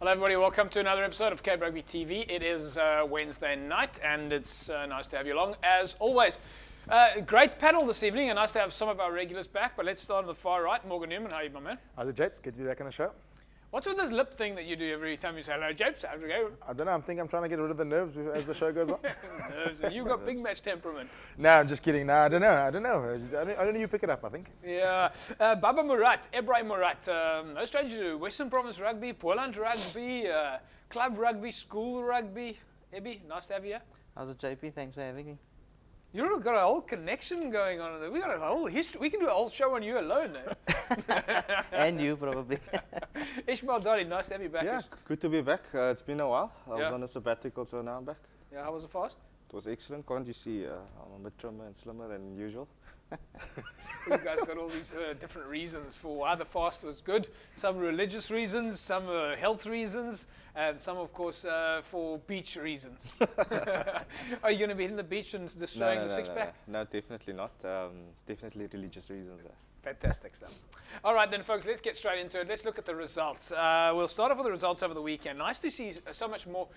Hello everybody, welcome to another episode of Cape Rugby TV. It is Wednesday night and it's nice to have you along as always. Great panel this evening and nice to have some of our regulars back, but let's start on the far right. Morgan Newman, how are you, my man? How's it, Japes? Good to be back on the show. What's with this lip thing that you do every time you say hello, Japes? How's it go? I don't know, I'm trying to get rid of the nerves as the show goes on. You've got big match temperament. No, I'm just kidding. No, I don't know. I don't know you pick it up, I think. Yeah. Baba Moerat, Ebrahiem Moerat, no stranger to Western Province Rugby, Poland Rugby, Club Rugby, School Rugby. Ebby, nice to have you here. How's it, JP? Thanks for having me. You've got a whole connection going on. We got a whole history. We can do a whole show on you alone. And you, probably. Isma-eel, Dollie, nice to have you back. Yeah, good to be back. It's been a while. I Yeah. was on a sabbatical, so now I'm back. Yeah, how was the fast? It was excellent. Can't you see? I'm a bit trimmer and slimmer than usual. You guys got all these different reasons for why the fast was good. Some religious reasons, some health reasons, and some, of course, for beach reasons. Are you going to be in the beach and destroying the six-pack? No, definitely not. Definitely religious reasons. Fantastic stuff. All right then, folks, let's get straight into it. Let's look at the results. We'll start off with the results over the weekend. Nice to see so much more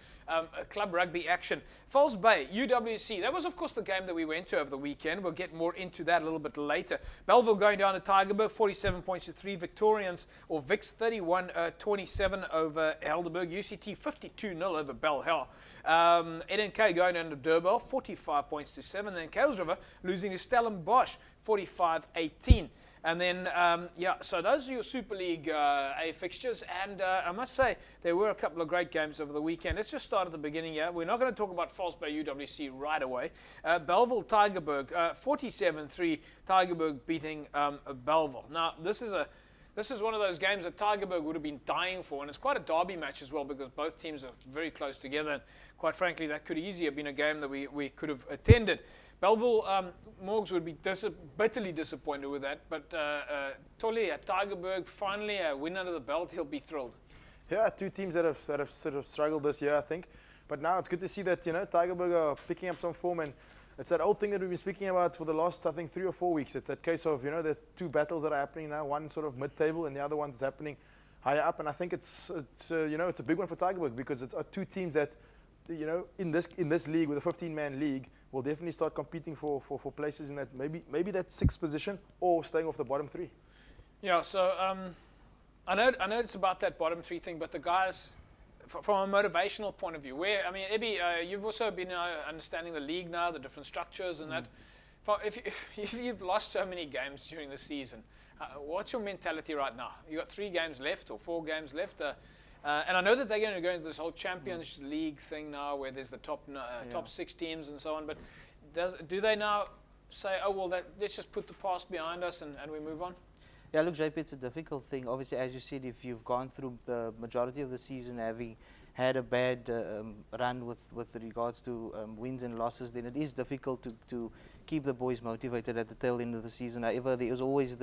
club rugby action. Falls Bay, UWC. That was, of course, the game that we went to over the weekend. We'll get more into that a little bit later. Belleville going down to Tygerberg, 47 points to 3. Victorians, or Vics, 31-27 over Helderberg. UCT, 52-0 over Bell Hell. NNK going down to Durban, 45 points to 7. Then Kales River losing to Stellenbosch, 45-18. And then, so those are your Super League A fixtures. And I must say, there were a couple of great games over the weekend. Let's just start at the beginning here. We're not going to talk about False Bay UWC right away. Belleville, Tygerberg, 47-3. Tygerberg beating Belleville. Now, this is one of those games that Tygerberg would have been dying for. And it's quite a derby match as well because both teams are very close together. And quite frankly, that could easily have been a game that we could have attended. Belleville, Morgs would be bitterly disappointed with that, but Dollie at Tygerberg, finally a win under the belt, he'll be thrilled. Yeah, two teams that have sort of struggled this year, I think. But now it's good to see that, Tygerberg are picking up some form, and it's that old thing that we've been speaking about for the last, I think, 3 or 4 weeks. It's that case of, the two battles that are happening now, one sort of mid-table and the other one's happening higher up, and I think it's a big one for Tygerberg because it's two teams that, in this league, with a 15-man league, will definitely start competing for places in that maybe that 6th position or staying off the bottom 3. Yeah, so I know it's about that bottom 3 thing, but the guys, from a motivational point of view, Ebby, you've also been understanding the league now, the different structures and that. If you've lost so many games during the season, what's your mentality right now? You got 3 games left or 4 games left. And I know that they're going to go into this whole Champions League thing now where there's the top 6 teams and so on, but do they now say, oh, well, let's just put the past behind us and we move on? Yeah, look, JP, it's a difficult thing. Obviously, as you said, if you've gone through the majority of the season having had a bad run with regards to wins and losses, then it is difficult to keep the boys motivated at the tail end of the season. However, there is always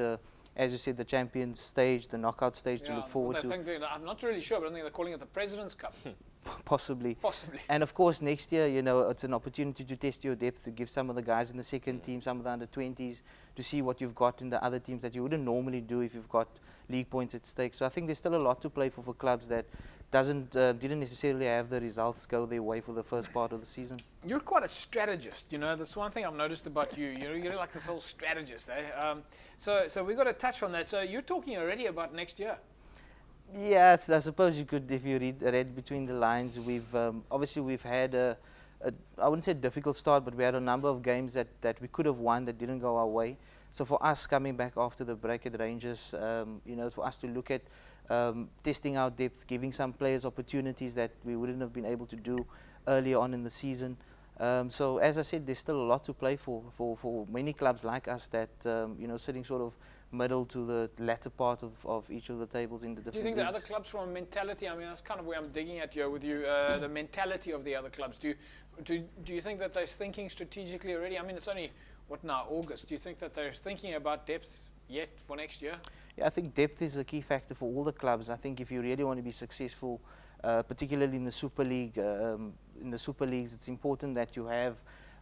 as you said, the Champions stage, the knockout stage to look forward to. I'm not really sure, but I think they're calling it the President's Cup. Possibly. Possibly. And of course, next year, it's an opportunity to test your depth, to give some of the guys in the second team, some of the under-20s, to see what you've got in the other teams that you wouldn't normally do if you've got league points at stake. So I think there's still a lot to play for clubs that didn't necessarily have the results go their way for the first part of the season. You're quite a strategist, That's one thing I've noticed about you. You're like this whole strategist, eh? So we've got to touch on that. So you're talking already about next year. Yes, I suppose you could, if you read between the lines. We've had I wouldn't say difficult start, but we had a number of games that we could have won that didn't go our way. So for us coming back after the break at Rangers, for us to look at testing our depth, giving some players opportunities that we wouldn't have been able to do earlier on in the season. So as I said, there's still a lot to play for many clubs like us that sitting sort of middle to the latter part of each of the tables in the different Do you think leagues. the other clubs from a mentality, that's kind of where I'm digging at here with you, the mentality of the other clubs, do you think that they're thinking strategically already? It's only, August. Do you think that they're thinking about depth yet for next year? Yeah, I think depth is a key factor for all the clubs. I think if you really want to be successful, particularly in the Super League, in the Super Leagues, it's important that you have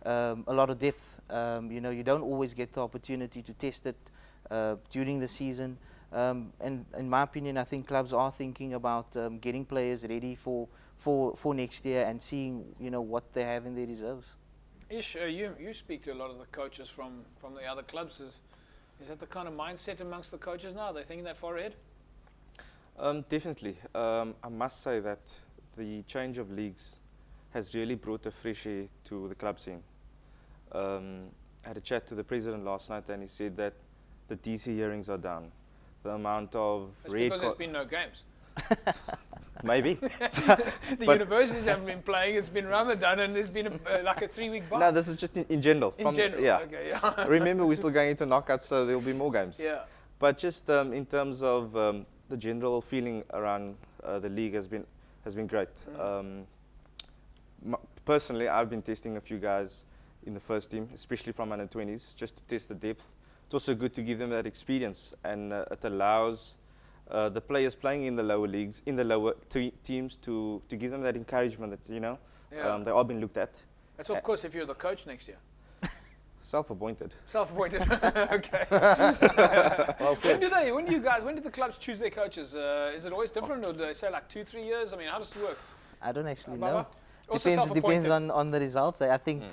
a lot of depth. You don't always get the opportunity to test it during the season. And in my opinion, I think clubs are thinking about getting players ready for next year and seeing, what they have in their reserves. Ish, you speak to a lot of the coaches from the other clubs. Is that the kind of mindset amongst the coaches now? Are they thinking that far ahead? Definitely. I must say that the change of leagues has really brought a fresh air to the club scene. I had a chat to the president last night, and he said that the DC hearings are down. The amount of It's because there's been no games. maybe. The universities haven't been playing. It's been Ramadan, and there's been like a 3-week bar. No, this is just in general. In general, yeah. okay, yeah. Remember, we're still going into knockouts, so there will be more games. Yeah. But just in terms of the general feeling around the league has been great. Personally, I've been testing a few guys in the first team, especially from under 20s, just to test the depth. It's also good to give them that experience, and it allows the players playing in the lower leagues, in the lower teams, to give them that encouragement that they are being looked at. That's of course if you're the coach next year. Self-appointed. Self-appointed. Okay. Well said. When do the clubs choose their coaches? Is it always different, or do they say like 2-3 years? I mean, how does it work? I don't actually Baba? know. Also Depends self-appointed. on the results. I think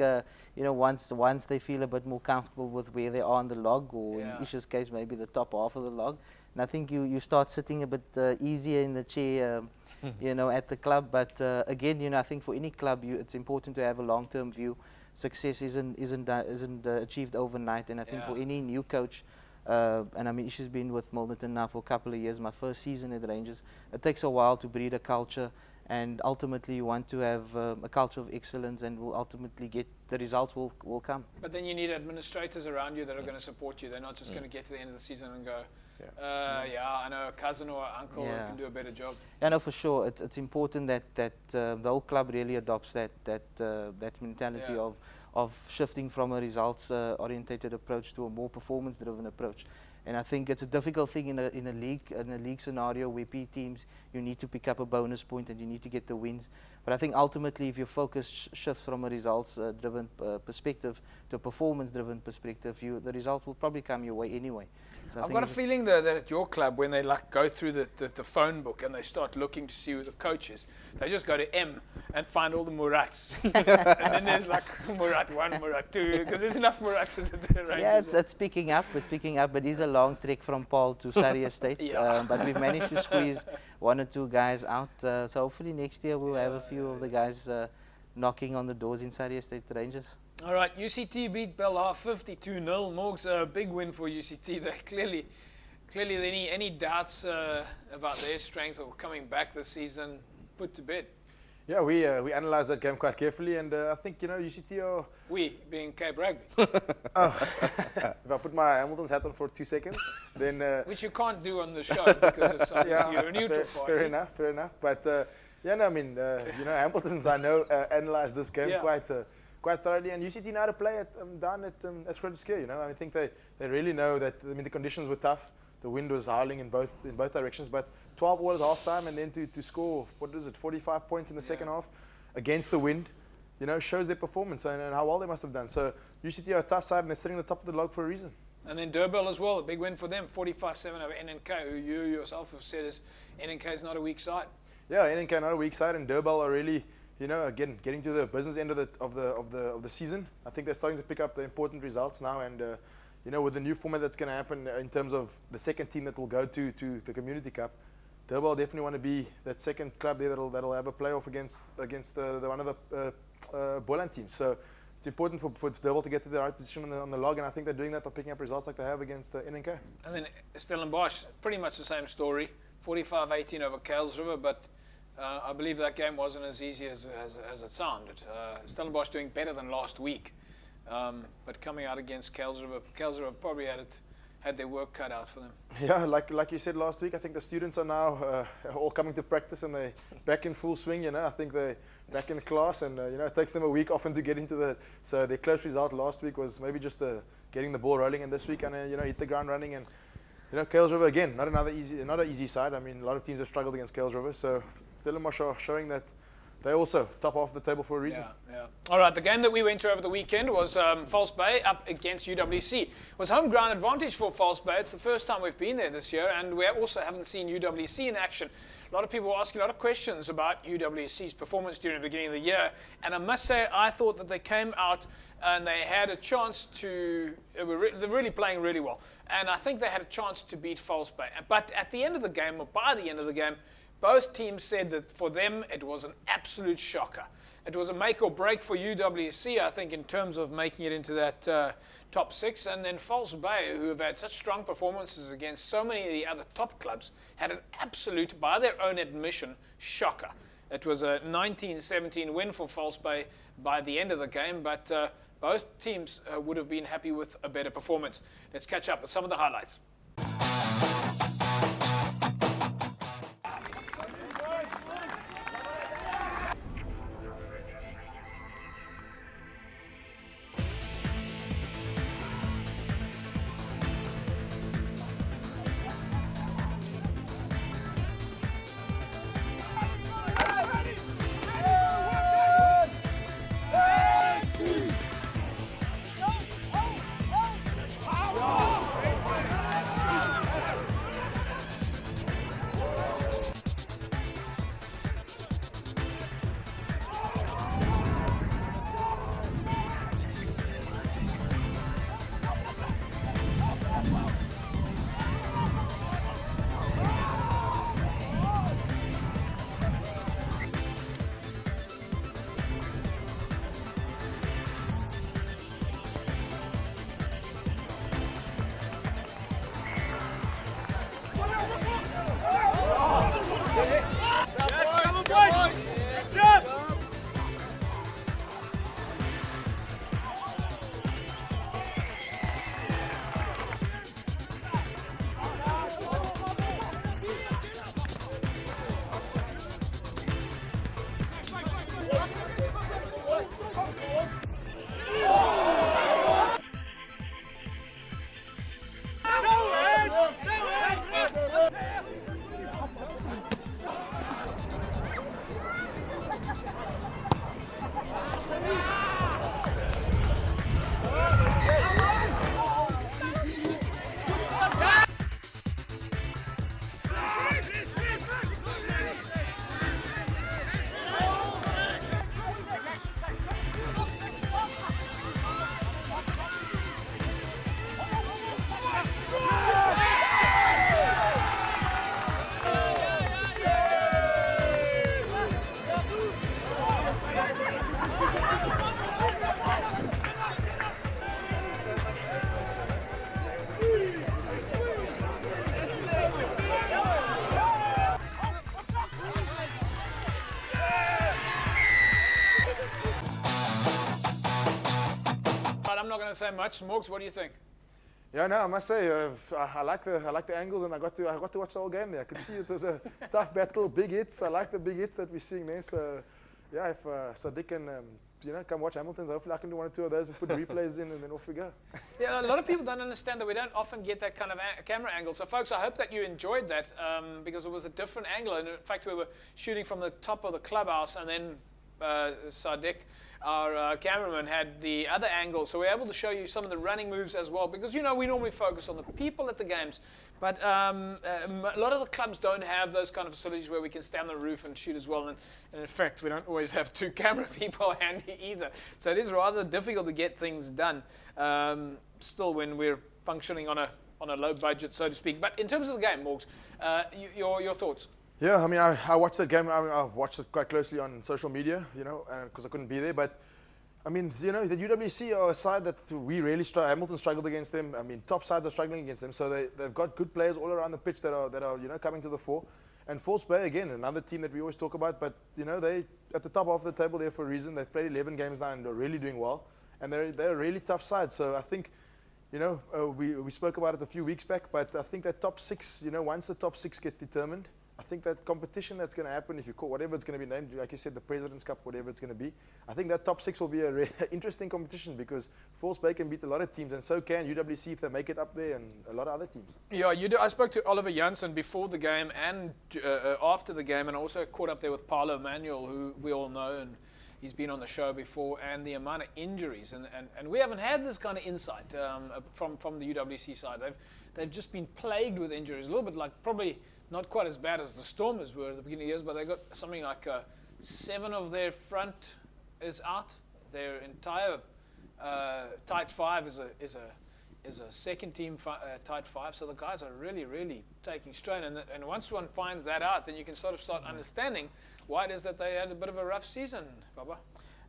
once they feel a bit more comfortable with where they are on the log, or in Isha's case maybe the top half of the log, and I think you start sitting a bit easier in the chair, at the club. But again, I think for any club, it's important to have a long-term view. Success isn't achieved overnight, and I think for any new coach, and I mean Isha's been with Milnerton now for a couple of years. My first season at Rangers, it takes a while to breed a culture. And ultimately, you want to have a culture of excellence, and will ultimately get the results will come. But then you need administrators around you that are going to support you. They're not just going to get to the end of the season and go, I know a cousin or uncle who can do a better job. Yeah, no, for sure. It's important that the whole club really adopts that mentality of shifting from a results orientated approach to a more performance driven approach. And I think it's a difficult thing in a league scenario where teams, you need to pick up a bonus point and you need to get the wins. But I think ultimately, if your focus shifts from a results-driven perspective to a performance-driven perspective, the result will probably come your way anyway. So I've got a feeling that at your club, when they go through the phone book and they start looking to see who the coach is, they just go to M and find all the Moerats. And then there's like Moerat 1, Moerat 2, because there's enough Moerats in the Rangers. Yeah, it's picking up. It's picking up, but it's a long trek from Paul to Surrey Estate. But we've managed to squeeze 1 or 2 guys out. So hopefully next year we'll have a few of the guys knocking on the doors in Surrey Estate Rangers. All right, UCT beat Belhar 52-0. Morgs, a big win for UCT. They clearly any doubts about their strength or coming back this season put to bed. Yeah, we analysed that game quite carefully, and I think UCT are. We being Cape Rugby, If I put my Hamilton's hat on for 2 seconds, then. Which you can't do on the show because it's obviously you're a neutral party. Fair enough. But Hamilton's I know analysed this game quite thoroughly, and UCT know how to play down at Scottish. I think they really know that. I mean, the conditions were tough. The wind was howling in both directions, but 12 all at half time, and then to score 45 points in the second half against the wind, shows their performance and how well they must have done. So UCT are a tough side, and they're sitting at the top of the log for a reason. And then Durban as well, a big win for them, 45-7 over NNK, who you yourself have said is NNK is not a weak side. Yeah, NNK not a weak side, and Durban are really, again getting to the business end of the season. I think they're starting to pick up the important results now, and with the new format that's going to happen in terms of the second team that will go to the Community Cup, Durban definitely want to be that second club there that'll have a playoff against one of the Boland teams. So it's important for Durban to get to the right position on the log, and I think they're doing that by picking up results like they have against NNK. And then Stellenbosch, pretty much the same story, 45-18 over Kales River, but I believe that game wasn't as easy as it sounded. Stellenbosch doing better than last week. But coming out against Kales River probably had their work cut out for them. Yeah, like you said last week, I think the students are now all coming to practice and they're back in full swing. I think they're back in the class, and it takes them a week often to get into the. So their close result last week was maybe just getting the ball rolling, and this week and hit the ground running. And Kales River again, not an easy side. I mean, a lot of teams have struggled against Kales River, so Stellenbosch are showing that they're also top half of the table for a reason. Yeah. All right, the game that we went to over the weekend was False Bay up against UWC. It was home ground advantage for False Bay. It's the first time we've been there this year, and we also haven't seen UWC in action. A lot of people were asking a lot of questions about UWC's performance during the beginning of the year, and I must say I thought that they came out and they had a chance to, they're really playing really well, and I think they had a chance to beat False Bay. But at the end of the game, or by the end of the game, both teams said that for them it was an absolute shocker. It was a make or break for UWC, I think, in terms of making it into that top 6. And then False Bay, who have had such strong performances against so many of the other top clubs, had an absolute, by their own admission, shocker. It was a 19-17 win for False Bay by the end of the game, but both teams would have been happy with a better performance. Let's catch up with some of the highlights. I'm not going to say much. Morgs, what do you think? Yeah, no, I must say, I like the angles, and I got to watch the whole game there. I could see it was a tough battle, big hits. I like the big hits that we're seeing there. So, yeah, if Sadiq can, come watch Hamilton's, hopefully I can do one or two of those and put replays in, and then off we go. Yeah, a lot of people don't understand that we don't often get that kind of camera angle. So, folks, I hope that you enjoyed that because it was a different angle. And in fact, we were shooting from the top of the clubhouse, and then Sadiq, our cameraman, had the other angle, so we're able to show you some of the running moves as well, because we normally focus on the people at the games, but a lot of the clubs don't have those kind of facilities where we can stand on the roof and shoot as well, and in fact we don't always have two camera people handy either, so it is rather difficult to get things done still when we're functioning on a low budget, so to speak. But in terms of the game, Morgs, your thoughts? Yeah, I mean, I watched that game. I watched it quite closely on social media, because I couldn't be there. But, I mean, the UWC are a side that we really Hamilton struggled against them. I mean, top sides are struggling against them. So they've got good players all around the pitch that are coming to the fore. And False Bay, again, another team that we always talk about. But, they at the top of the table there for a reason. They've played 11 games now and they're really doing well. And they're a really tough side. So I think, we spoke about it a few weeks back. But I think that top 6, once the top 6 gets determined, I think that competition that's going to happen, if you call whatever it's going to be named, like you said, the President's Cup, whatever it's going to be, I think that top 6 will be a interesting competition because False Bay can beat a lot of teams, and so can UWC if they make it up there, and a lot of other teams. Yeah, I spoke to Oliver Janssen before the game and after the game, and also caught up there with Paolo Manuel, who we all know, and he's been on the show before, and the amount of injuries, and we haven't had this kind of insight from the UWC side. They've just been plagued with injuries, a little bit like probably not quite as bad as the Stormers were at the beginning of the years, but they got something like 7 of their front is out. Their entire tight 5 is a second team tight 5, so the guys are really taking strain. And once one finds that out, then you can sort of start understanding why it is that they had a bit of a rough season, Baba.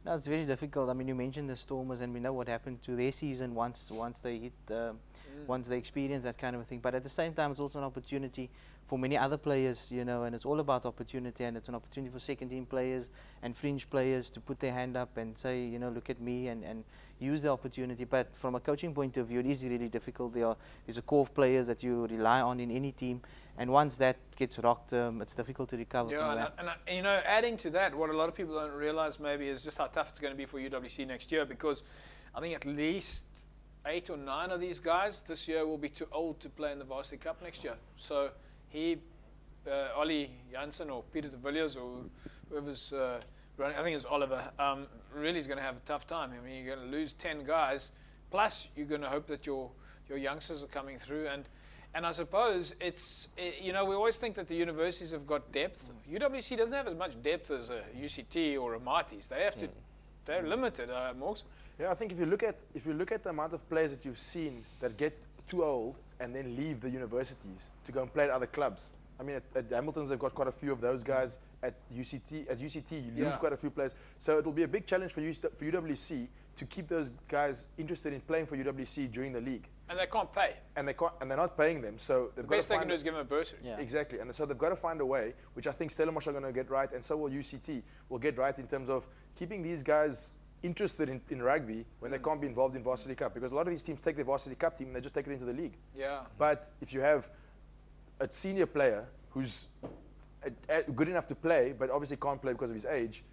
No, it's very difficult. I mean, you mentioned the Stormers, and we know what happened to their season once they hit, once they experience that kind of a thing. But at the same time, it's also an opportunity for many other players, you know, and it's all about opportunity, and it's an opportunity for second-team players and fringe players to put their hand up and say, you know, look at me, and use the opportunity. But from a coaching point of view, it is really difficult. There's a core of players that you rely on in any team, and once that gets rocked, it's difficult to recover from that. And you know, adding to that, what a lot of people don't realize maybe is just how tough it's going to be for UWC next year, because I think at least 8 or 9 of these guys this year will be too old to play in the Varsity Cup next year. So Ollie Janssen or Peter de Villiers or whoever's running, I think it's Oliver, really is going to have a tough time. I mean, you're going to lose 10 guys, plus you're going to hope that your youngsters are coming through. And I suppose you know, we always think that the universities have got depth. UWC doesn't have as much depth as a UCT or a Marties. They have to, they're limited, Morgs. Yeah, I think if you look at the amount of players that you've seen that get too old and then leave the universities to go and play at other clubs. I mean, at Hamilton's they've got quite a few of those guys. At UCT, you lose quite a few players. So it'll be a big challenge for UWC to keep those guys interested in playing for UWC during the league. And they can't pay. And they're not paying them. So the best they can do is give them a bursary. Yeah. Exactly. And so they've got to find a way, which I think Stellenbosch are going to get right, and so will UCT will get right in terms of keeping these guys interested in rugby when they can't be involved in Varsity Cup, because a lot of these teams take their Varsity Cup team and they just take it into the league. Yeah. But if you have a senior player who's good enough to play, but obviously can't play because of his age,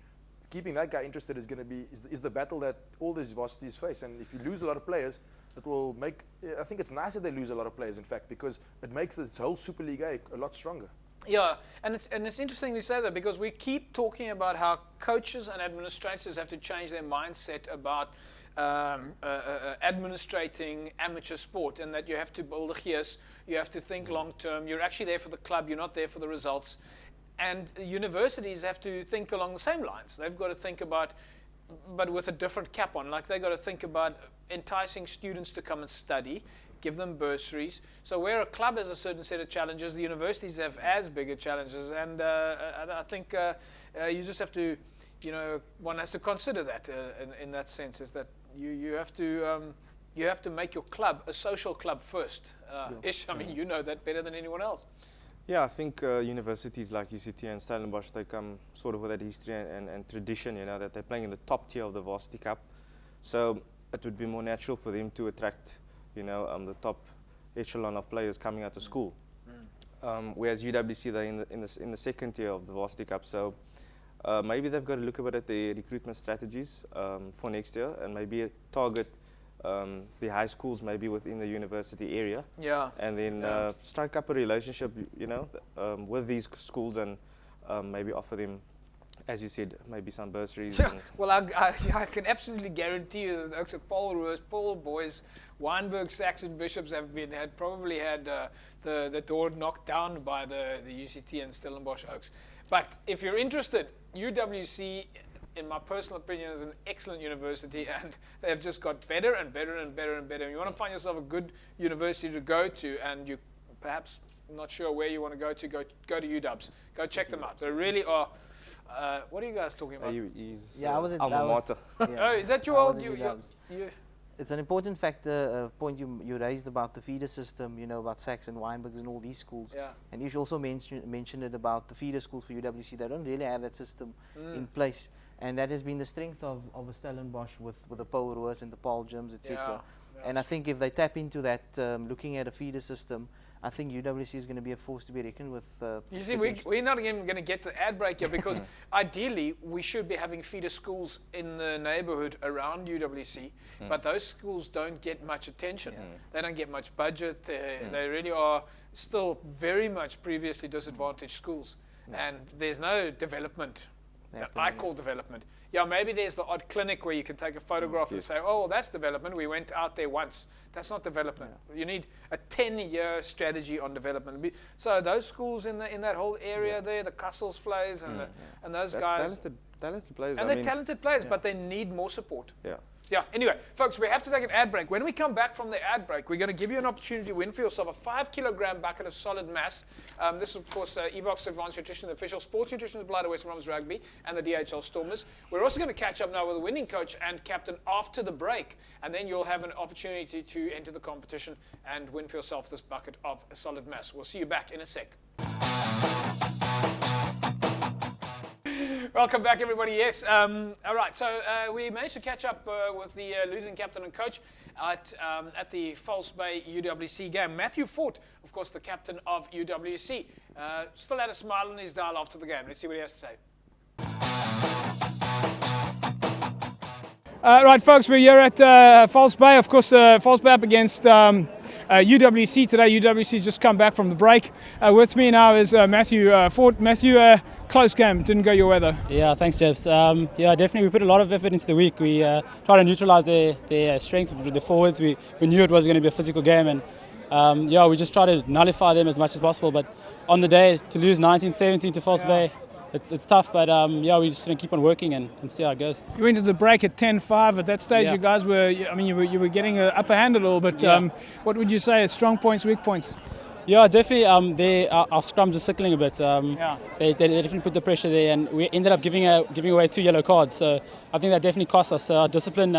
keeping that guy interested is going to be is the battle that all these varsities face. And if you lose a lot of players, it will make. I think it's nice that they lose a lot of players, in fact, because it makes this whole Super League A a lot stronger. Yeah, and it's interesting to say that, because we keep talking about how coaches and administrators have to change their mindset about administrating amateur sport, and that you have to build a gears, you have to think long term, you're actually there for the club, you're not there for the results. And universities have to think along the same lines. They've got to think about, but with a different cap on, like they've got to think about enticing students to come and study, give them bursaries. So where a club has a certain set of challenges, the universities have as bigger challenges. And I think you just have to, you know, one has to consider that in that sense, is that you have to make your club a social club first. Ish, I mean, you know that better than anyone else. Yeah, I think universities like UCT and Stellenbosch, they come sort of with that history and tradition, you know, that they're playing in the top tier of the Varsity Cup. So it would be more natural for them to attract, you know, the top echelon of players coming out of school. Whereas UWC, they're in the second tier of the Varsity Cup. So maybe they've got to look a bit at their recruitment strategies for next year, and maybe target the high schools maybe within the university area. Yeah. And then strike up a relationship, you know, with these schools, and maybe offer them, as you said, maybe some bursaries. Yeah. Well, I can absolutely guarantee you that the Paul boys, Weinberg, Sachs, and Bishops had probably had the door knocked down by the UCT and Stellenbosch Oaks. But if you're interested, UWC, in my personal opinion, is an excellent university, and they have just got better and better and better and better. And you want to find yourself a good university to go to, and you perhaps not sure where you want to go to UWs. Go check them out. They really are. What are you guys talking about? I was at alma mater. Oh, is that your old? You, it's an important factor, point you raised about the feeder system, you know, about Sachs and Weinberg and all these schools. Yeah. And you also mentioned it about the feeder schools for UWC. They don't really have that system in place. And that has been the strength of a Stellenbosch with the Paul Roos and the Paul Gyms, etc. Yeah. And I think if they tap into that, looking at a feeder system, I think UWC is going to be a force to be reckoned with. You see, we're not even going to get to the ad break here because ideally we should be having feeder schools in the neighborhood around UWC, but those schools don't get much attention. They don't get much budget. They really are still very much previously disadvantaged schools, and there's no development that I call development. Yeah, maybe there's the odd clinic where you can take a photograph and say, oh, well, that's development. We went out there once. That's not development. You need a 10-year strategy on development. So those schools in that whole area there, the Castles Flays and those That's guys. talented players. And they're talented players, but they need more support. Yeah. Yeah, anyway, folks, we have to take an ad break. When we come back from the ad break, we're going to give you an opportunity to win for yourself a 5-kilogram bucket of solid mass. This is, of course, Evox Advanced Nutrition, the official sports nutrition supplier to West Bromwich Rugby and the DHL Stormers. We're also going to catch up now with the winning coach and captain after the break, and then you'll have an opportunity to enter the competition and win for yourself this bucket of solid mass. We'll see you back in a sec. Welcome back, everybody. Yes. All right. So we managed to catch up with the losing captain and coach at the False Bay UWC game. Matthew Fort, of course, the captain of UWC, still had a smile on his dial after the game. Let's see what he has to say. Right, folks, we're here at False Bay. Of course, False Bay up against UWC today. UWC's just come back from the break. With me now is Matthew Fort. Matthew, close game. Didn't go your way though. Yeah, thanks, Jebs. Yeah, definitely. We put a lot of effort into the week. We tried to neutralise their strength with the forwards. We knew it was going to be a physical game, and yeah, we just tried to nullify them as much as possible. But on the day, to lose 19-17 to False Bay, it's tough. But yeah, we're just going to keep on working and see how it goes. You went to the break at 10-5. At that stage, Yeah. you guys were, I mean, you were getting an upper hand a little bit. Yeah. What would you say are strong points, weak points? Yeah, definitely. Our scrums are circling a bit. Yeah. They definitely put the pressure there, and we ended up giving away 2 yellow cards. So I think that definitely cost us. Our discipline,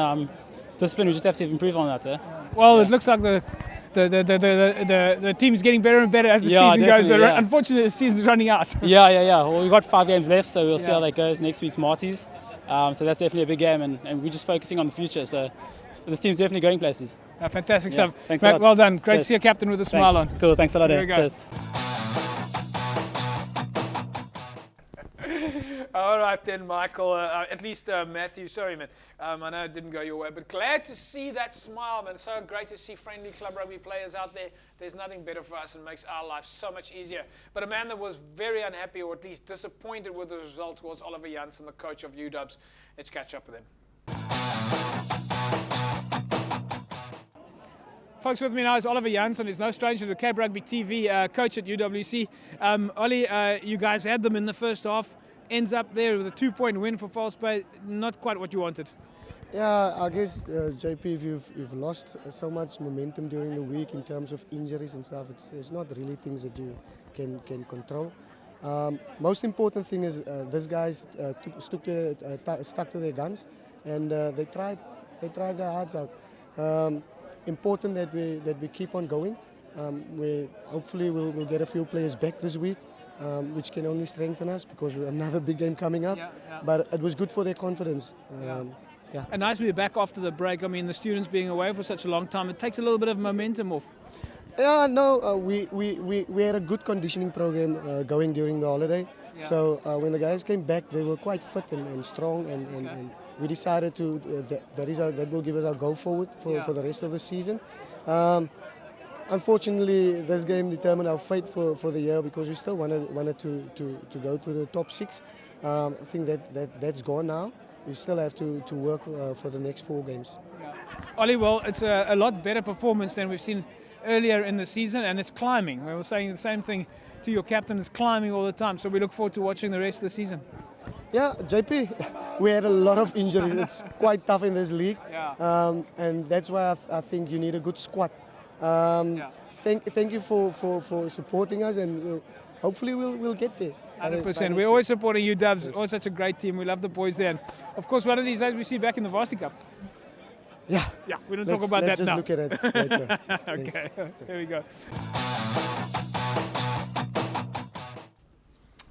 we just have to improve on that. Well, it looks like the team's getting better and better as the season goes. definitely, yeah. Unfortunately, the season's running out. Yeah. Well, we've got 5 games left, so we'll see how that goes. Next week's Marties. So that's definitely a big game, and we're just focusing on the future. So this team's definitely going places. Fantastic stuff. Thanks a Matt, lot. well done. Great Cheers. to see a captain with a smile on. Cool, thanks a lot. Here we go. Cheers. All right then, Michael. At least Matthew. Sorry, man. I know it didn't go your way, but glad to see that smile, man. So great to see friendly club rugby players out there. There's nothing better for us and makes our life so much easier. But a man that was very unhappy, or at least disappointed with the result, was Oliver Janssen, the coach of UWs. Let's catch up with him. Folks, with me now is Oliver Janssen. He's no stranger to Cape Rugby TV, coach at UWC. Ollie, you guys had them in the first half. Ends up there with a 2-point win for False Bay. Not quite what you wanted. Yeah, I guess JP, if you've lost so much momentum during the week in terms of injuries and stuff, it's not really things that you can control. Most important thing is these guys stuck to their guns, and they tried their hearts out. Important that we keep on going. We hopefully we'll get a few players back this week, which can only strengthen us because we have another big game coming up. Yeah. But it was good for their confidence. Yeah. And nice to be back after the break. I mean, the students being away for such a long time, it takes a little bit of momentum off. Yeah, no, we had a good conditioning program going during the holiday. Yeah. So when the guys came back, they were quite fit and strong, and we decided to that will give us our go forward for the rest of the season. Unfortunately, this game determined our fate for the year because we still wanted to go to the top 6. I think that's gone now. We still have to work for the next 4 games. Yeah. Ollie, well, it's a lot better performance than we've seen earlier in the season, and it's climbing. We were saying the same thing to your captain, it's climbing all the time. So we look forward to watching the rest of the season. Yeah, JP, we had a lot of injuries. It's quite tough in this league, and that's why I think you need a good squad. Thank you for supporting us, and hopefully we'll get there. 100%. We're always supporting you, Dubs. Yes. Always such a great team. We love the boys there. And of course, one of these days we see you back in the Varsity Cup. Yeah. We don't talk about that now. Let's just look at it later. Okay, here we go.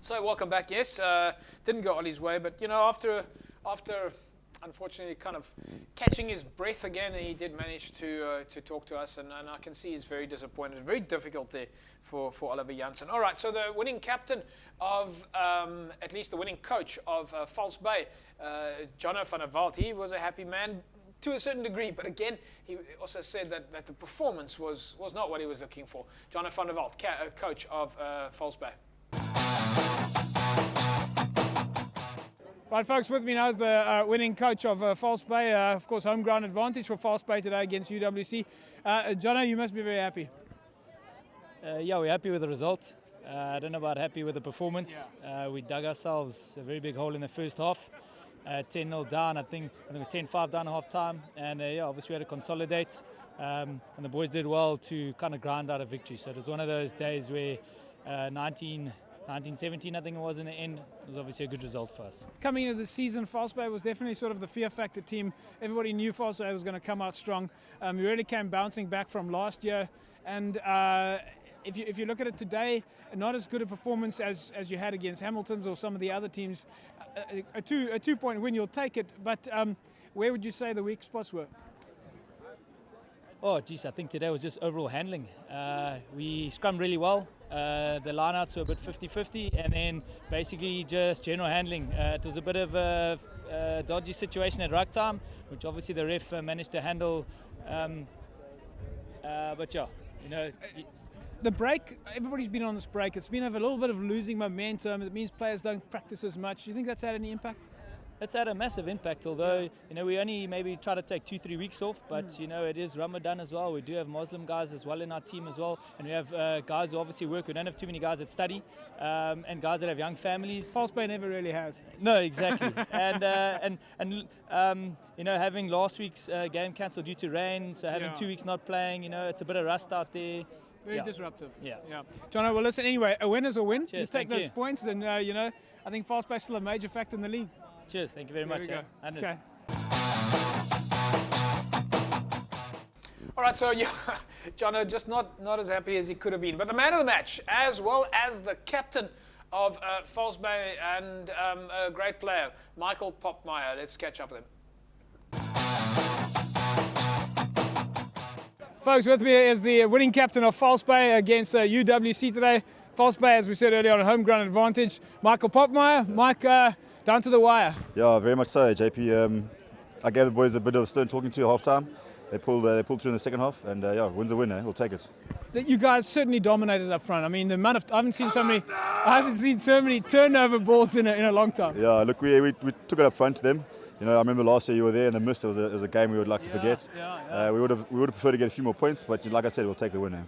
So welcome back. Yes, didn't go Ollie's way, but you know, after unfortunately kind of catching his breath again. He did manage to talk to us, and I can see he's very disappointed. Very difficult there for Oliver Janssen. All right, so the winning captain of, at least the winning coach of False Bay, Jono van der Walt, he was a happy man to a certain degree, but again, he also said that the performance was not what he was looking for. Jono van der Walt, coach of False Bay. Right, folks, with me now is the winning coach of False Bay. Of course, home ground advantage for False Bay today against UWC. Jono, you must be very happy. Yeah, we're happy with the result. I don't know about happy with the performance. Yeah. We dug ourselves a very big hole in the first half. 10-0 down, I think it was 10-5 down at half time. And yeah, obviously we had to consolidate. And the boys did well to kind of grind out a victory. So it was one of those days where 1917, I think it was in the end. It was obviously a good result for us. Coming into the season, False Bay was definitely sort of the fear factor team. Everybody knew False Bay was going to come out strong. We really came bouncing back from last year. And if you look at it today, not as good a performance as you had against Hamilton's or some of the other teams. A two-point win, you'll take it. But where would you say the weak spots were? Oh, geez, I think today was just overall handling. We scrummed really well. The lineouts were a bit 50-50, and then basically just general handling. It was a bit of a dodgy situation at ruck time, which obviously the ref managed to handle. But yeah, you know. The break, everybody's been on this break. It's been a little bit of losing momentum. It means players don't practice as much. Do you think that's had any impact? It's had a massive impact, although, you know, we only maybe try to take 2-3 weeks off, but, you know, it is Ramadan as well. We do have Muslim guys as well in our team as well, and we have guys who obviously work. We don't have too many guys that study, and guys that have young families. False Bay never really has. No, exactly. and you know, having last week's game cancelled due to rain, so having 2 weeks not playing, you know, it's a bit of rust out there. Very disruptive. Yeah. Jono, well, listen, anyway, a win is a win. Cheers, you take those points, and, you know, I think False Bay is still a major factor in the league. Cheers, thank you very much. Okay. All right, so yeah, Jono just not as happy as he could have been. But the man of the match, as well as the captain of False Bay and a great player, Michael Popmeyer. Let's catch up with him. Folks, with me is the winning captain of False Bay against UWC today. False Bay, as we said earlier, on a home ground advantage. Michael Popmeyer. Mike, down to the wire. Yeah, very much so, JP. I gave the boys a bit of stern talking to at half time. They pulled through in the second half, and yeah, win's a win. We'll take it. You guys certainly dominated up front. I mean, the amount of I haven't seen so many turnover balls in a long time. Yeah, look, we took it up front to them. You know, I remember last year you were there in the mist. It was a game we would like to forget. We would have preferred to get a few more points, but like I said, we'll take the win.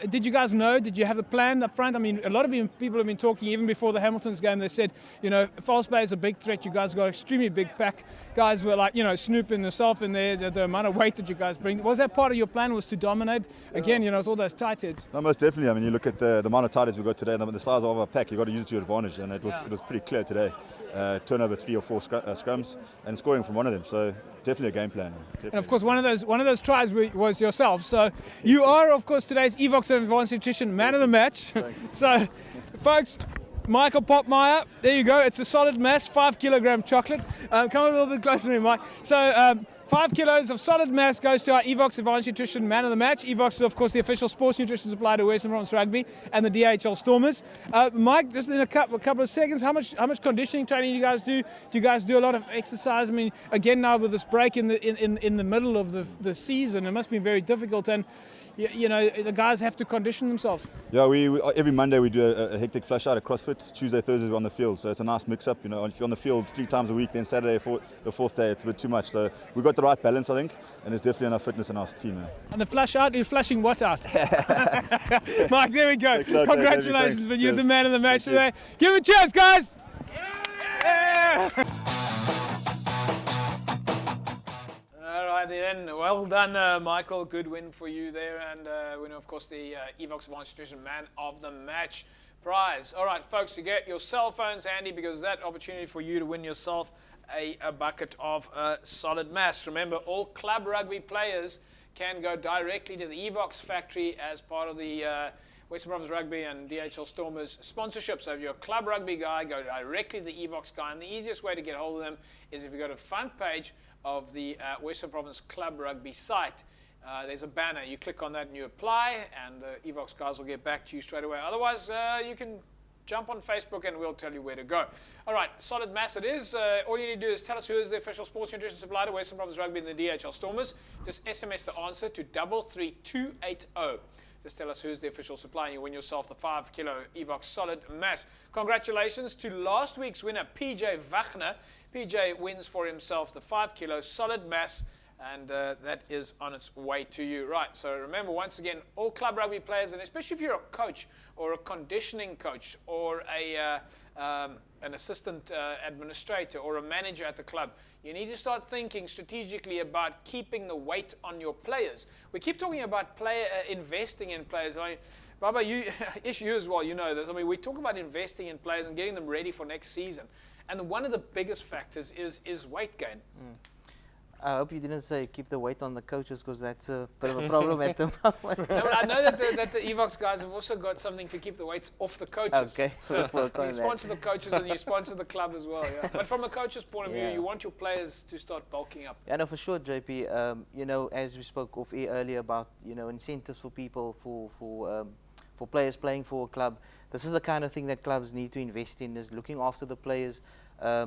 Did you guys know? Did you have the plan up front? I mean, a lot of people have been talking even before the Hamilton's game. They said, you know, False Bay is a big threat. You guys got an extremely big pack. Guys were like, you know, snooping themselves in there. The amount of weight that you guys bring. Was that part of your plan? Was to dominate again? You know, with all those tight heads. No, most definitely. I mean, you look at the amount of tight heads we got today, and the size of our pack. You got to use it to your advantage, and it was pretty clear today. Turnover 3 or 4 scrums and scoring from one of them. So definitely a game plan. Definitely. And of course, one of those tries was yourself. So you are, of course, today's Evox Advanced Nutrition Man of the Match. So, folks, Michael Popmeyer, there you go. It's a solid mass, 5 kilogram chocolate. Come a little bit closer to me, Mike. So 5 kilos of solid mass goes to our Evox Advanced Nutrition Man of the Match. Evox is, of course, the official sports nutrition supplier to Western Province Rugby and the DHL Stormers. Mike, just in a couple of seconds, how much conditioning training do you guys do? Do you guys do a lot of exercise? I mean, again, now with this break in the middle of the season, it must be very difficult. And you know, the guys have to condition themselves. Yeah, we every Monday we do a hectic flush out at CrossFit. Tuesday, Thursdays we're on the field, so it's a nice mix-up. You know, if you're on the field 3 times a week, then Saturday, the 4th day, it's a bit too much. So we've got the right balance, I think, and there's definitely enough fitness in our team. And the flush out, you're flushing what out? Mike, there we go. Congratulations, but you're the man of the match today. Give it a cheers, guys! Yeah! Then, well done, Michael. Good win for you there, and winner, of course, the Evox Advanced Nutrition Man of the Match prize. All right, folks, to get your cell phones handy, because that opportunity for you to win yourself a bucket of solid mass. Remember, all club rugby players can go directly to the Evox factory as part of the Western Province Rugby and DHL Stormers sponsorship. So if you're a club rugby guy, go directly to the Evox guy. And the easiest way to get hold of them is if you go to the front page of the Western Province Club Rugby site. There's a banner. You click on that and you apply, and the Evox guys will get back to you straight away. Otherwise, you can jump on Facebook and we'll tell you where to go. All right, solid mass it is. All you need to do is tell us who is the official sports nutrition supplier to Western Province Rugby and the DHL Stormers. Just SMS the answer to 33280. Just tell us who's the official supplier and you win yourself the 5 kilo Evox solid mass. Congratulations to last week's winner, PJ Wagner. PJ wins for himself the 5 kilo solid mass, and that is on its way to you. Right, so remember, once again, all club rugby players, and especially if you're a coach or a conditioning coach or an assistant administrator or a manager at the club, you need to start thinking strategically about keeping the weight on your players. We keep talking about investing in players. I mean, Baba, you as well, you know this. I mean, we talk about investing in players and getting them ready for next season. And one of the biggest factors is weight gain. I hope you didn't say keep the weight on the coaches, because that's a bit of a problem at the moment. So I know that the Evox guys have also got something to keep the weights off the coaches. Okay, So work on you sponsor the coaches and you sponsor the club as well. Yeah. But from a coach's point of view, Yeah. you want your players to start bulking up. Yeah, no, for sure, JP. You know, as we spoke off air earlier about, you know, incentives for people, for players playing for a club. This is the kind of thing that clubs need to invest in, is looking after the players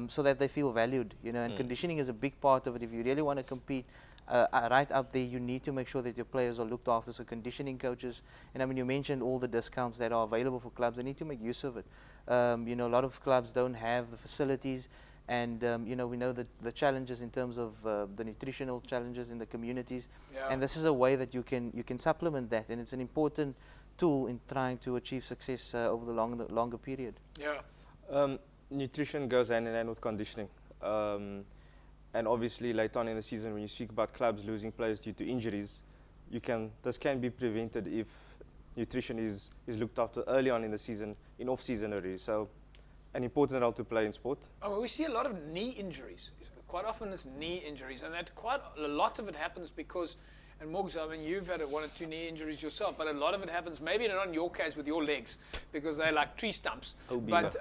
so that they feel valued, you know, and conditioning is a big part of it. If you really want to compete right up there, you need to make sure that your players are looked after. So conditioning coaches, and I mean, you mentioned all the discounts that are available for clubs. They need to make use of it. You know, a lot of clubs don't have the facilities, and you know, we know that the challenges in terms of the nutritional challenges in the communities, and this is a way that you can supplement that, and it's an important tool in trying to achieve success over the longer period. Yeah. Nutrition goes hand in hand with conditioning. And obviously later on in the season, when you speak about clubs losing players due to injuries, this can be prevented if nutrition is looked after early on in the season, in off-season already. So an important role to play in sport. Oh, well, we see a lot of knee injuries. Quite often it's knee injuries, and that quite a lot of it happens because, and Morgs, I mean, you've had 1 or 2 knee injuries yourself, but a lot of it happens, maybe not in your case with your legs, because they're like tree stumps. But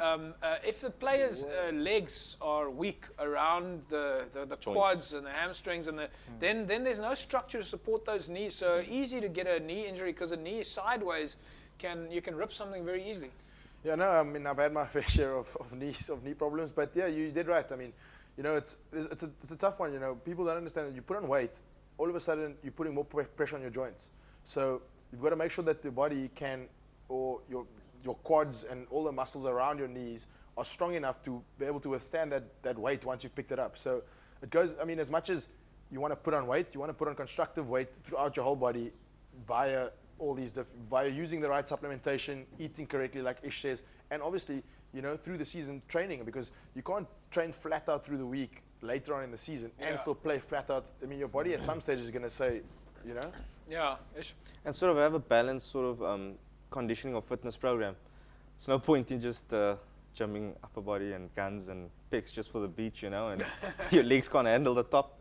if the players' legs are weak around the quads and the hamstrings, and then there's no structure to support those knees. So easy to get a knee injury, because a knee sideways you can rip something very easily. Yeah, no, I mean, I've had my fair share of knee problems, but yeah, you did right. I mean, you know, it's a tough one. You know, people don't understand that you put on weight, all of a sudden you're putting more pressure on your joints. So you've got to make sure that the body can, or your quads and all the muscles around your knees are strong enough to be able to withstand that weight once you've picked it up. So it goes, I mean, as much as you want to put on weight, you want to put on constructive weight throughout your whole body via all these, via using the right supplementation, eating correctly like Ish says, and obviously, you know, through the season training, because you can't train flat out through the week later on in the season and still play flat out. I mean, your body at some stage is going to say, you know? Yeah. Ish. And sort of have a balanced sort of conditioning or fitness program. There's no point in just jumping upper body and guns and pecs just for the beach, you know, and your legs can't handle the top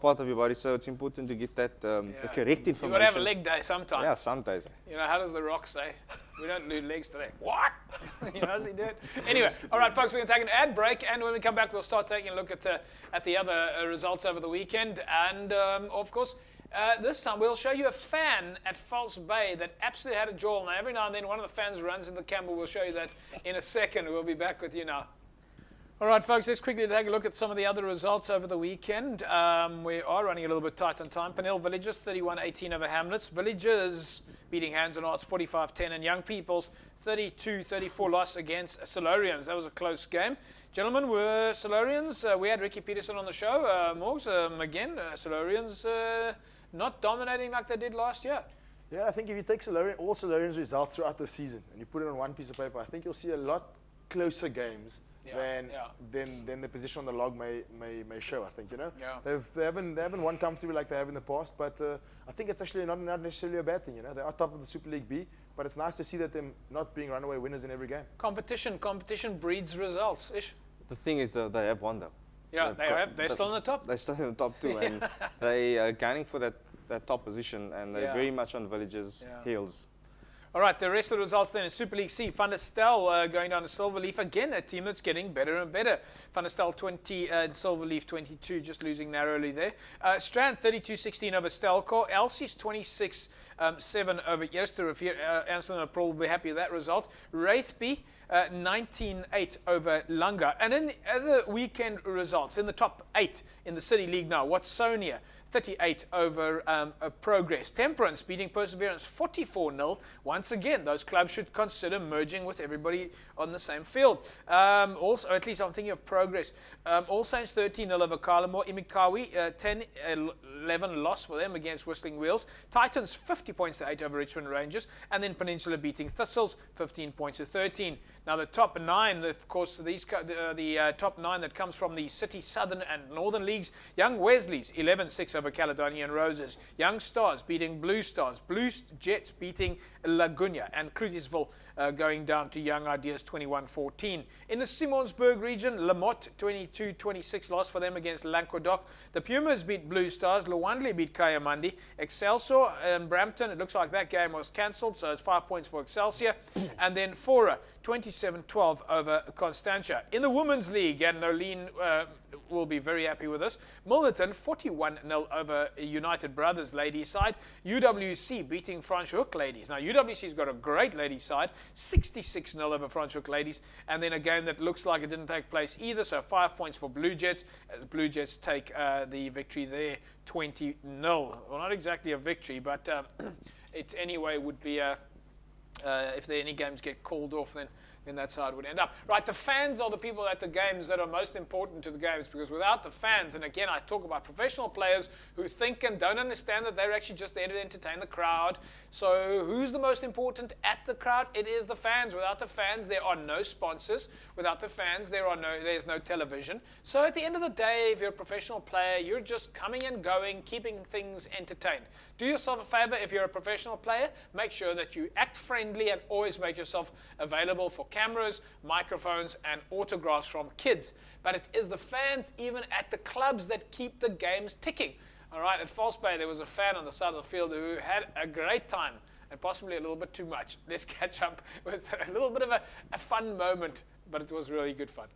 part of your body. So it's important to get that the correct information. You've got to have a leg day sometime. Yeah, sometimes. You know, how does The Rock say? We don't do legs today. What? You know, does he do it? Anyway, all right, folks, we're going to take an ad break, and when we come back, we'll start taking a look at the other results over the weekend. And, of course, this time we'll show you a fan at False Bay that absolutely had a jaw. Now, every now and then, one of the fans runs in the camera. We'll show you that in a second. We'll be back with you now. All right, folks, let's quickly take a look at some of the other results over the weekend. We are running a little bit tight on time. Penel Villagers 31-18 over Hamlets. Villagers beating Hands on Arts 45-10, and Young People's 32-34 loss against Solarians. That was a close game. Gentlemen, were Solarians, we had Ricky Peterson on the show. Morgs, again, Solarians not dominating like they did last year. Yeah, I think if you take all Solarians results throughout the season and you put it on one piece of paper, I think you'll see a lot closer games than the position on the log may show. I think, you know, they haven't won comfortably like they have in the past, but I think it's actually not necessarily a bad thing. You know, they are top of the Super League B, but it's nice to see that them not being runaway winners in every game. Competition breeds results. Ish. The thing is that they have won though. Yeah, they're still in the top. They're still in the top too, and they are gunning for that top position, and they're very much on Villagers' heels. All right, the rest of the results then in Super League C. Van der Stel going down to Silverleaf. Again, a team that's getting better and better. Van der Stel 20 and Silverleaf 22, just losing narrowly there. Strand 32-16 over Stelkor. Elsie's 26-7 over Eerste-Rivier. Anselm will probably be happy with that result. Wraithby 19-8 over Langa. And in the other weekend results, in the top 8 in the City League now, Watsonia 38 over Progress. Temperance beating Perseverance 44-0. Once again, those clubs should consider merging with everybody on the same field. Also, at least I'm thinking of Progress. All Saints 13-0 over Carlamore. Imikawi 10-11 loss for them against Whistling Wheels. Titans 50 points to 8 over Richmond Rangers. And then Peninsula beating Thistles 15 points to 13. Now the top 9, of course, the top 9 that comes from the City, Southern and Northern Leagues. Young Wesley's 11-6 over Caledonian Roses. Young Stars beating Blue Stars. Blue Jets beating Laguna. And Clutisville going down to Young Ideas 21-14. In the Simonsburg region, Lamotte 22-26 loss for them against Languedoc. The Pumas beat Blue Stars. Lwandle beat Kayamandi. Excelsior and Brampton, it looks like that game was cancelled, so it's 5 points for Excelsior. And then Fora 27-12 over Constantia. In the Women's League, and Nolene will be very happy with this, Milnerton 41-0 over United Brothers ladies side. UWC beating Franschhoek ladies. Now UWC's got a great ladies side, 66-0 over Franschhoek ladies, and then a game that looks like it didn't take place either, so 5 points for Blue Jets. The Blue Jets take the victory there, 20-0. Well, not exactly a victory, but it anyway would be a if there any games get called off, then that's how it would end up. Right, the fans are the people at the games that are most important to the games, because without the fans, and again I talk about professional players who think and don't understand that they're actually just there to entertain the crowd. So who's the most important at the crowd? It is the fans. Without the fans, there are no sponsors. Without the fans, there's no television. So at the end of the day, if you're a professional player, you're just coming and going, keeping things entertained. Do yourself a favor. If you're a professional player, make sure that you act friendly and always make yourself available for cameras, microphones, and autographs from kids. But it is the fans, even at the clubs, that keep the games ticking. All right, at False Bay, there was a fan on the side of the field who had a great time, and possibly a little bit too much. Let's catch up with a little bit of a fun moment, but it was really good fun.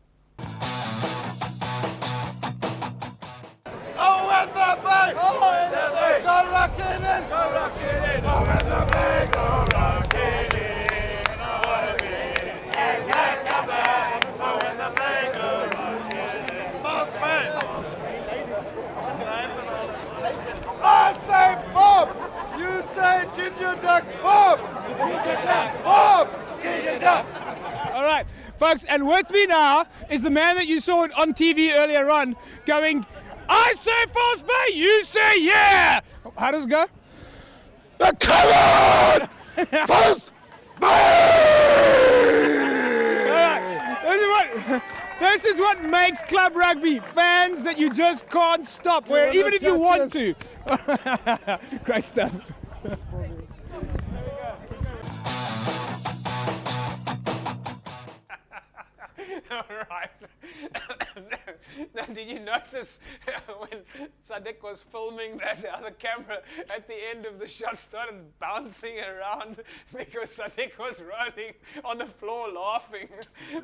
Oh, in the bay! Oh, in the bay! Go rockin' in! Go rockin' in! Oh, in the bay! Go rockin' in! I wanna be and can't come back! Oh, in the bay! Go rockin' in! False Bay! I say Bob! You say Ginger Duck Bob! Ginger Duck Bob! Ginger Duck! All right, folks, and with me now is the man that you saw on TV earlier on going, I say False Bay, you say yeah! How does it go? Come on! False All right, this is what makes club rugby. Fans that you just can't stop, where even if you want to. Great stuff. All right. Now, did you notice when Sadiq was filming that the other camera at the end of the shot started bouncing around because Sadiq was rolling on the floor laughing?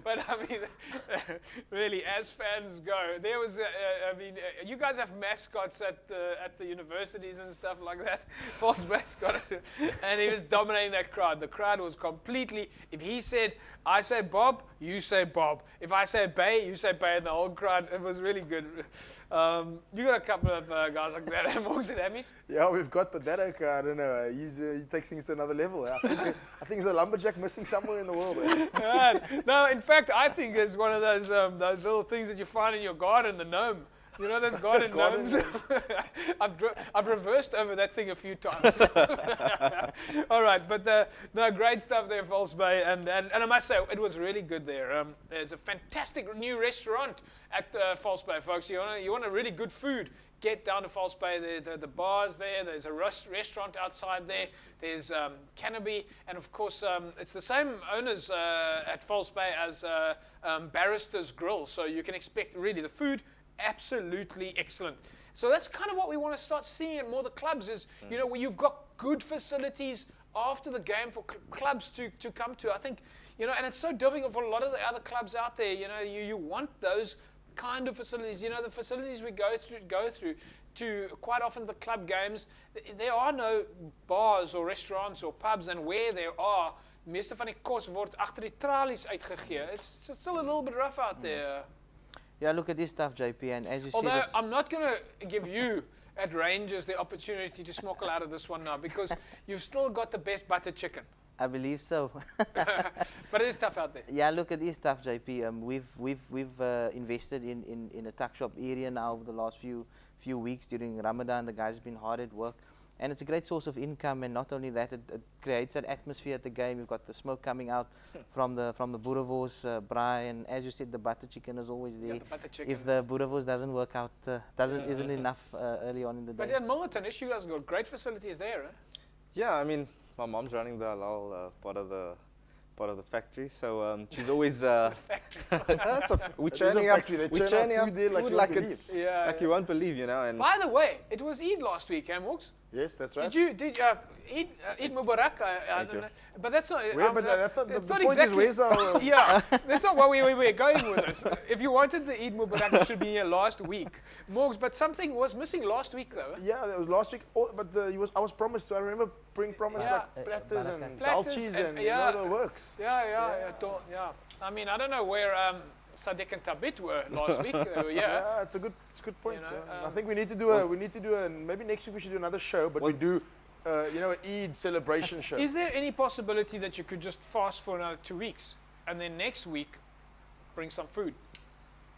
But I mean, really, as fans go, there was, you guys have mascots at the universities and stuff like that. False mascot, and he was dominating that crowd. The crowd was completely, if he said, I say Bob, you say Bob. If I say Bay, you say Bay, and the whole crowd. It was really good. You got a couple of guys like that, Morgs and Amis? Yeah, we've got, but that I don't know. He takes things to another level. I think there's a lumberjack missing somewhere in the world. No, in fact, I think it's one of those little things that you find in your garden, the gnome. You know those garden gnomes? I've reversed over that thing a few times. All right, but no, great stuff there, False Bay, and I must say it was really good there. There's a fantastic new restaurant at False Bay, folks. You want a really good food, get down to False Bay. The bar's there. There's a restaurant outside there. There's Canopy, and of course it's the same owners at False Bay as Barrister's Grill, so you can expect really the food. Absolutely excellent. So that's kind of what we want to start seeing at more of the clubs is, where you've got good facilities after the game for clubs to come to. I think, and it's so difficult for a lot of the other clubs out there. You want those kind of facilities. The facilities we go through to quite often the club games, there are no bars or restaurants or pubs, and where there are, meeste van die kos word agter die tralies uitgegee. It's still a little bit rough out there. Yeah, look at this stuff, JP, and as you Although said, I'm not going to give you at Rangers the opportunity to smokle out of this one now, because you've still got the best butter chicken. I believe so. But it is tough out there. Yeah, look at this stuff, JP. We've invested in a tuck shop area now over the last few weeks during Ramadan. The guys have been hard at work, and it's a great source of income. And not only that, it creates an atmosphere at the game. You've got the smoke coming out from the boerewors braai, and as you said, the butter chicken is always there. If the boerewors doesn't work out, isn't enough early on in the day. But in Moerat, you guys have got great facilities there, eh? Yeah, I mean, my mom's running the halal part of the factory, so she's always. We're churning up food like it's like you won't believe, And by the way, it was Eid last week, Morgs? Yes, that's right. Did Eid Mubarak? I don't know, but that's not. That's not the point. Exactly, is where's our? Yeah, that's not where we're going with this. If you wanted the Eid Mubarak, it should be here last week, Morgs. But something was missing last week, though. Yeah, it was last week. But I was promised. I remember being promised like platters and cheese and the works. Yeah. I mean, I don't know where Sadiq and Tabit were last week. Yeah, it's a good point. I think we need to do maybe next week we should do another show, but we do an Eid celebration show. Is there any possibility that you could just fast for another 2 weeks and then next week bring some food?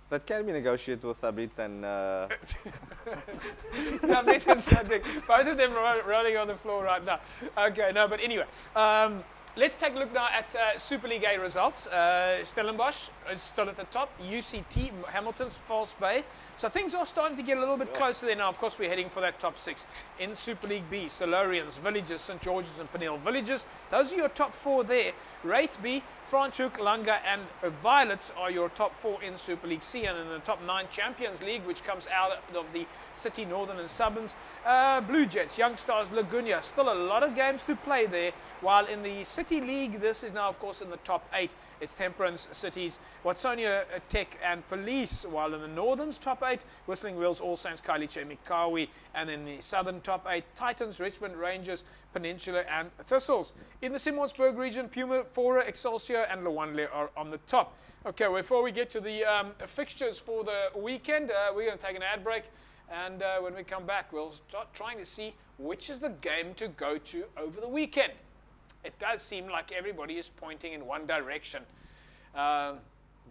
That can be negotiated with Tabit and. Tabit and Sadiq, both of them rolling on the floor right now. Okay, no, but anyway. Let's take a look now at Super League A results. Stellenbosch is still at the top. UCT, Hamilton's, False Bay. So things are starting to get a little bit closer there now. Of course, we're heading for that top 6. In Super League B, Solarians, Villages, St. George's and Peniel Villages. Those are your top 4 there. Wraithby, Franschhoek, Langa and Violets are your top 4 in Super League C. And in the top 9, Champions League, which comes out of the City, Northern and Suburbs, Blue Jets, Young Stars, Laguna. Still a lot of games to play there. While in the City League, this is now, of course, in the top 8. It's Temperance, Cities, Watsonia, Tech and Police. While in the Northern's top 8, Whistling Wheels, All Saints, Kailiche, Mikawi. And in the Southern top 8, Titans, Richmond, Rangers, Peninsula and Thistles. In the Simonsburg region, Puma, Fora, Excelsior and Lawandle are on the top. Okay, before we get to the fixtures for the weekend, we're going to take an ad break. And when we come back, we'll start trying to see which is the game to go to over the weekend. It does seem like everybody is pointing in one direction. But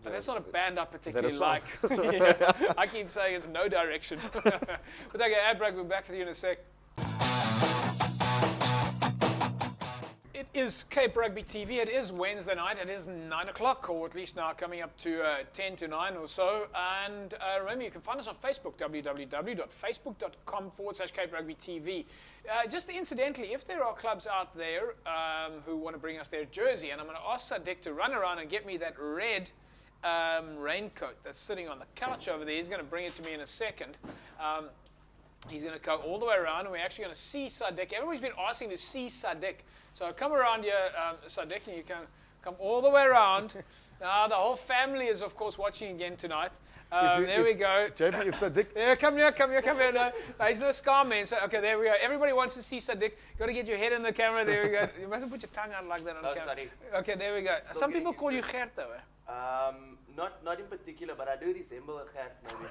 that's not a band I particularly like. Yeah, I keep saying it's no direction. We'll take an ad break. We'll be back with you in a sec. It is Cape Rugby TV. It is Wednesday night. It is 9 o'clock, or at least now coming up to 10 to 9 or so. And remember, you can find us on Facebook, www.facebook.com/Cape Rugby TV. Just incidentally, if there are clubs out there who want to bring us their jersey, and I'm going to ask Sadiq to run around and get me that red raincoat that's sitting on the couch over there. He's going to bring it to me in a second. He's going to go all the way around, and we're actually going to see Sadiq. Everybody's been asking to see Sadiq. So come around here, Sadiq, and you can come all the way around. Now, the whole family is, of course, watching again tonight. There we go. JP, if Sadiq... Yeah, come here. No, he's no scar man. So, okay, there we go. Everybody wants to see Sadiq. Got to get your head in the camera. There we go. You mustn't put your tongue out like that on camera. Sorry. Okay, there we go. Some people call you Gert, though. Not in particular, but I do resemble a Gert, maybe.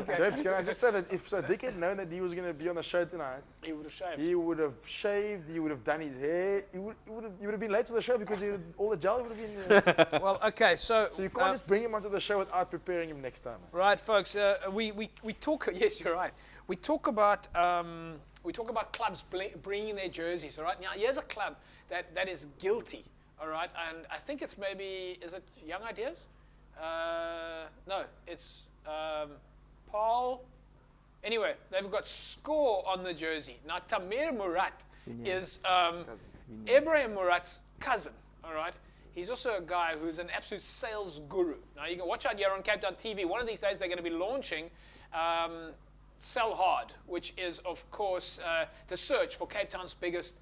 Okay. James, can I just say that if Sadiq had known that he was going to be on the show tonight, He would have shaved. he would have shaved, he would have done his hair, he would have been late for the show because all the gel would have been... Well, okay, so So you can't just bring him onto the show without preparing him next time. right, folks. We talk. Yes, you're right. We talk about clubs bringing their jerseys. All right. Now here's a club that is guilty. All right, and I think it's maybe, is it Young Ideas? No, it's Paul. Anyway, they've got Score on the jersey. Now Tamir Moerat is Ebrahiem Moerat's cousin. All right. He's also a guy who's an absolute sales guru. Now, you can watch out here on Cape Town TV. One of these days, they're going to be launching Sell Hard, which is, of course, the search for Cape Town's biggest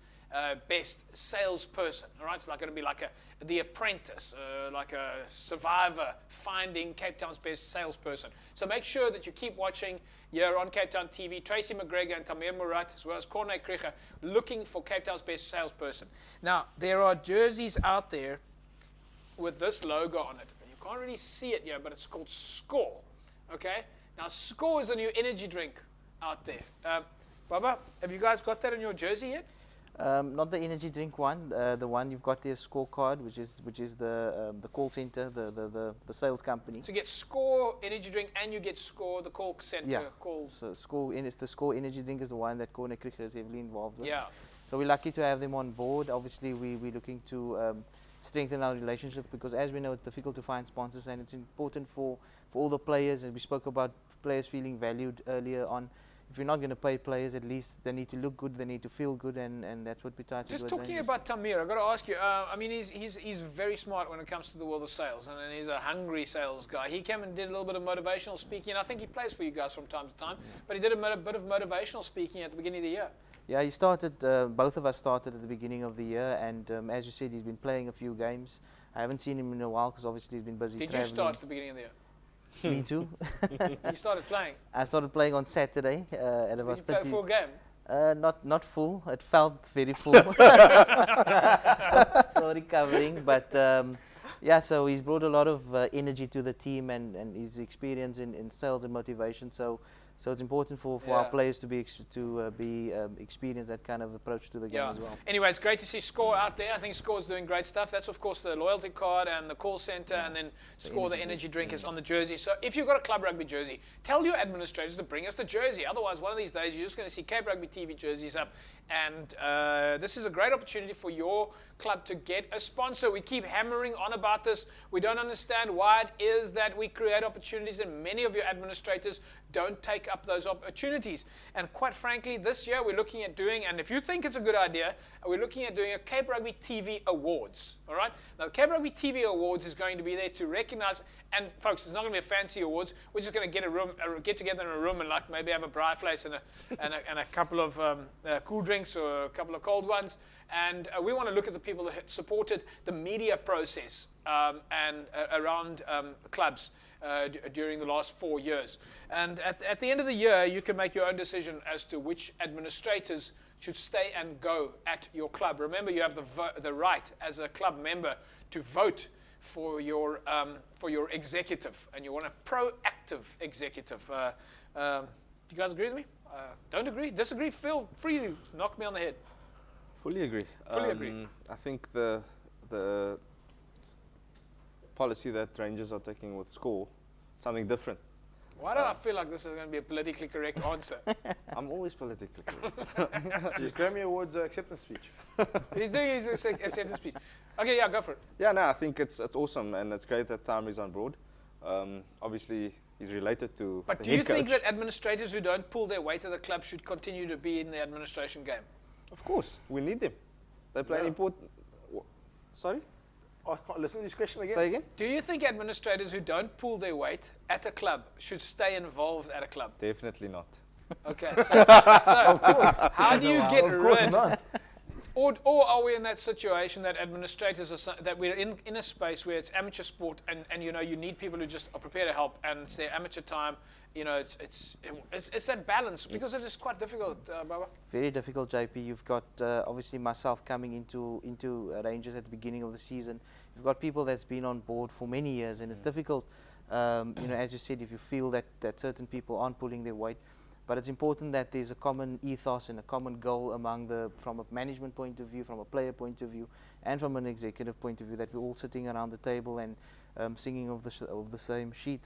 best salesperson. All right, it's like going to be like The Apprentice, like a survivor finding Cape Town's best salesperson. So make sure that you keep watching here on Cape Town TV. Tracy McGregor and Tamir Moerat, as well as Corne Krieger, looking for Cape Town's best salesperson. Now, there are jerseys out there with this logo on it. You can't really see it here, but it's called Score. Okay? Now, Score is a new energy drink out there. Baba, have you guys got that in your jersey yet? Not the energy drink one. The one you've got there, Scorecard, which is the call center, the sales company. So you get Score energy drink and you get Score, the call center. Yeah. Call. So the Score energy drink is the one that Corne Krieger is heavily involved with. Yeah. So we're lucky to have them on board. Obviously, we're looking to strengthen our relationship because, as we know, it's difficult to find sponsors, and it's important for all the players. And we spoke about players feeling valued earlier on. If you're not going to pay players, at least they need to look good, they need to feel good, and that's what we try to do. Just talking about Tamir, I've got to ask you, I mean, he's very smart when it comes to the world of sales, and he's a hungry sales guy. He came and did a little bit of motivational speaking, and I think he plays for you guys from time to time, but he did a bit of motivational speaking at the beginning of the year. Yeah, he started, both of us started at the beginning of the year, and as you said, he's been playing a few games. I haven't seen him in a while because obviously he's been busy traveling. Did you start at the beginning of the year? Me too. You started playing? I started playing on Saturday at about 30. Did you play a full game? Not full. It felt very full. Still recovering, but yeah. So he's brought a lot of energy to the team and his experience in sales and motivation. So it's important for our players to be experience that kind of approach to the game as well. Anyway, it's great to see Score out there. I think Score's doing great stuff. That's of course the loyalty card and the call center, and then Score, the energy drink, is on the jersey. So if you've got a club rugby jersey, tell your administrators to bring us the jersey. Otherwise, one of these days you're just going to see Cape Rugby TV jerseys up. And this is a great opportunity for your club to get a sponsor. We keep hammering on about this. We don't understand why it is that we create opportunities and many of your administrators don't take up those opportunities. And quite frankly, this year we're looking at doing, and if you think it's a good idea, we're looking at doing a Cape Rugby TV Awards. All right? Now, the Cape Rugby TV Awards is going to be there to recognize, and folks, it's not going to be a fancy awards. We're just going to get together in a room and like maybe have a braai vleis and a couple of cool drinks or a couple of cold ones. And we want to look at the people that supported the media process and around clubs during the last 4 years. And at the end of the year, you can make your own decision as to which administrators should stay and go at your club. Remember, you have the right as a club member to vote for your executive, and you want a proactive executive. Do you guys agree with me? Don't agree? Disagree? Feel free to knock me on the head. Fully agree. Fully agree. I think the policy that Rangers are taking with Score, something different. Why do I feel like this is going to be a politically correct answer? I'm always politically correct. His Grammy Awards acceptance speech. He's doing his acceptance speech. Okay, yeah, go for it. Yeah, no, I think it's awesome, and it's great that Tam is on board. Obviously, he's related to But the do you head think coach. that administrators who don't pull their weight at the club should continue to be in the administration game? Of course, we need them. They play an important... Sorry? Oh, listen to this question again. Say again? Do you think administrators who don't pull their weight at a club should stay involved at a club? Definitely not. Okay, so of course. How do you get Of course rid? not. Or are we in that situation that administrators are that we're in a space where it's amateur sport and you know you need people who just are prepared to help and it's their amateur time. You know, it's that balance because it is quite difficult, Baba. Very difficult, JP. You've got obviously myself coming into Rangers at the beginning of the season. You've got people that's been on board for many years, and it's difficult. You know, as you said, if you feel that certain people aren't pulling their weight, but it's important that there's a common ethos and a common goal from a management point of view, from a player point of view, and from an executive point of view, that we're all sitting around the table and singing of the same sheet.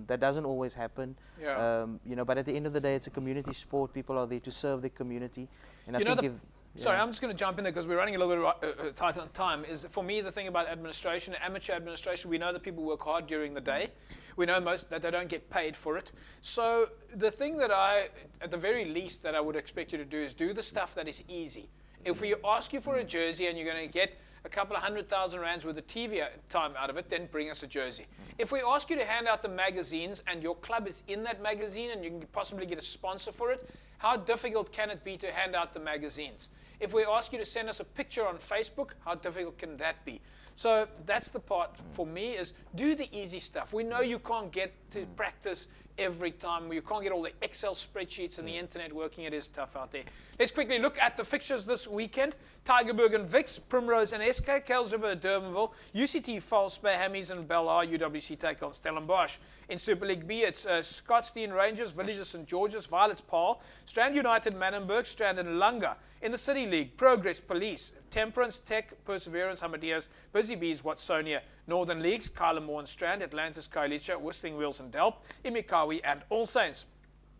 That doesn't always happen. Yeah. You know, but at the end of the day, it's a community sport. People are there to serve their community, and You I know think Sorry, I'm just going to jump in there because we're running a little bit tight on time. Is for me the thing about administration, amateur administration, we know that people work hard during the day. We know that they don't get paid for it. So the thing that at the very least, that I would expect you to do is do the stuff that is easy. If we ask you for a jersey and you're going to get a couple of 100,000 rands worth of TV time out of it, then bring us a jersey. If we ask you to hand out the magazines and your club is in that magazine and you can possibly get a sponsor for it, how difficult can it be to hand out the magazines? If we ask you to send us a picture on Facebook, how difficult can that be? So that's the part for me, is do the easy stuff. We know you can't get to practice every time. You can't get all the Excel spreadsheets and the internet working. It is tough out there. Let's quickly look at the fixtures this weekend. Tygerberg and Vix, Primrose and SK, Kells River, Durbanville, UCT, False Bay, Hammies and Bellar, UWC take on Stellenbosch. In Super League B, it's Scottsdene Rangers, Villages St. George's, Violets Paarl, Strand United, Manenberg, Strand and Lunga. In the City League, Progress Police, Temperance, Tech, Perseverance, Hamadeus, Busy Bees, Watsonia. Northern Leagues, Kylemore and Strand, Atlantis, Kailicha, Whistling Wheels and Delft, Imikawi and All Saints.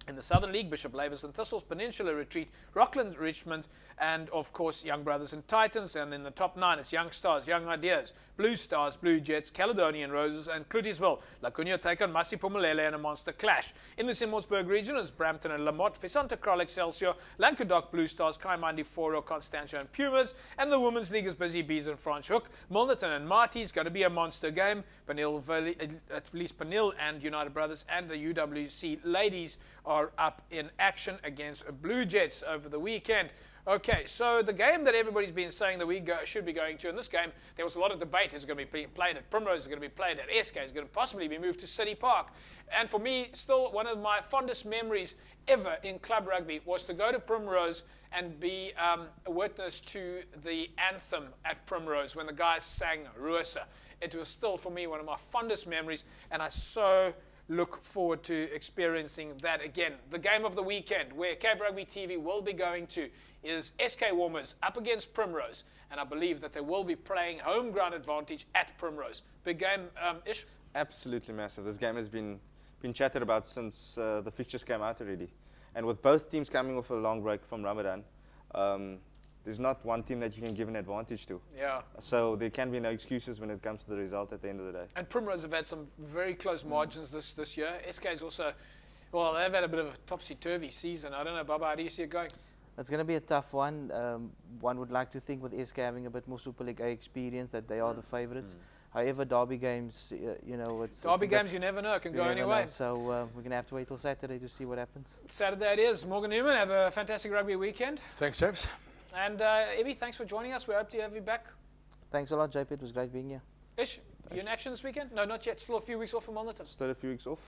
In the Southern League, Bishop Lavis and Thistles, Peninsula Retreat, Rockland, Richmond, and of course Young Brothers and Titans. And in the top 9, it's Young Stars, Young Ideas, Blue Stars, Blue Jets, Caledonian Roses, and Clutisville. La Cunha take on Masi Pumalele and a Monster Clash. In the Simonsburg region, it's Brampton and Lamotte, Visanta Krol Excelsior, Languedoc Blue Stars, Kaimandi Foro, Constantia and Pumas. And the Women's League is Busy Bees and Franschhoek. Milnerton and Marty's going to be a monster game. At least Penil and United Brothers and the UWC ladies are up in action against Blue Jets over the weekend. Okay, so the game that everybody's been saying that we should be going to, in this game, there was a lot of debate. Is it going to be played at Primrose? Is it going to be played at SK? Is it going to possibly be moved to City Park? And for me, still one of my fondest memories ever in club rugby was to go to Primrose and be a witness to the anthem at Primrose when the guys sang Roosa. It was still, for me, one of my fondest memories, and I so look forward to experiencing that again. The game of the weekend, where Cape Rugby TV will be going to, is SK Warmers up against Primrose, and I believe that they will be playing home ground advantage at Primrose. Big game, Ish? Absolutely massive. This game has been chatted about since the fixtures came out already. And with both teams coming off a long break from Ramadan, there's not one team that you can give an advantage to. Yeah. So there can be no excuses when it comes to the result at the end of the day. And Primrose have had some very close margins this year. SK's also, well, they've had a bit of a topsy-turvy season. I don't know, Baba, how do you see it going? It's going to be a tough one. One would like to think with SK having a bit more Super League A experience that they are the favourites. However, derby games, you know, it's derby games, you never know, it can go any way. So we're going to have to wait till Saturday to see what happens. Saturday it is. Morgan Newman, have a fantastic rugby weekend. Thanks, chaps. And Ebi, thanks for joining us. We hope to have you back. Thanks a lot, JP. It was great being here. Ish, you in action this weekend? No, not yet. Still a few weeks off from Milnerton. Still a few weeks off.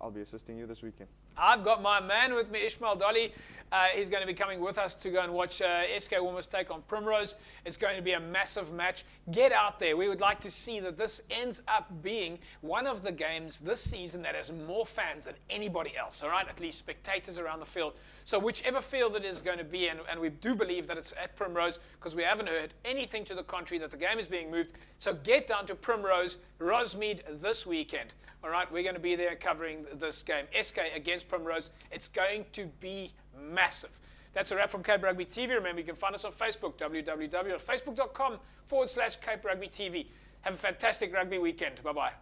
I'll be assisting you this weekend. I've got my man with me, Isma-eel Dollie. He's going to be coming with us to go and watch SK Warmers take on Primrose. It's going to be a massive match. Get out there. We would like to see that this ends up being one of the games this season that has more fans than anybody else, all right? At least spectators around the field. So whichever field it is going to be, and we do believe that it's at Primrose because we haven't heard anything to the contrary that the game is being moved. So get down to Primrose, Rosmead this weekend. All right, we're going to be there covering this game. SK against Primrose. It's going to be massive. That's a wrap from Cape Rugby TV. Remember, you can find us on Facebook, www.facebook.com/Cape Rugby TV. Have a fantastic rugby weekend. Bye-bye.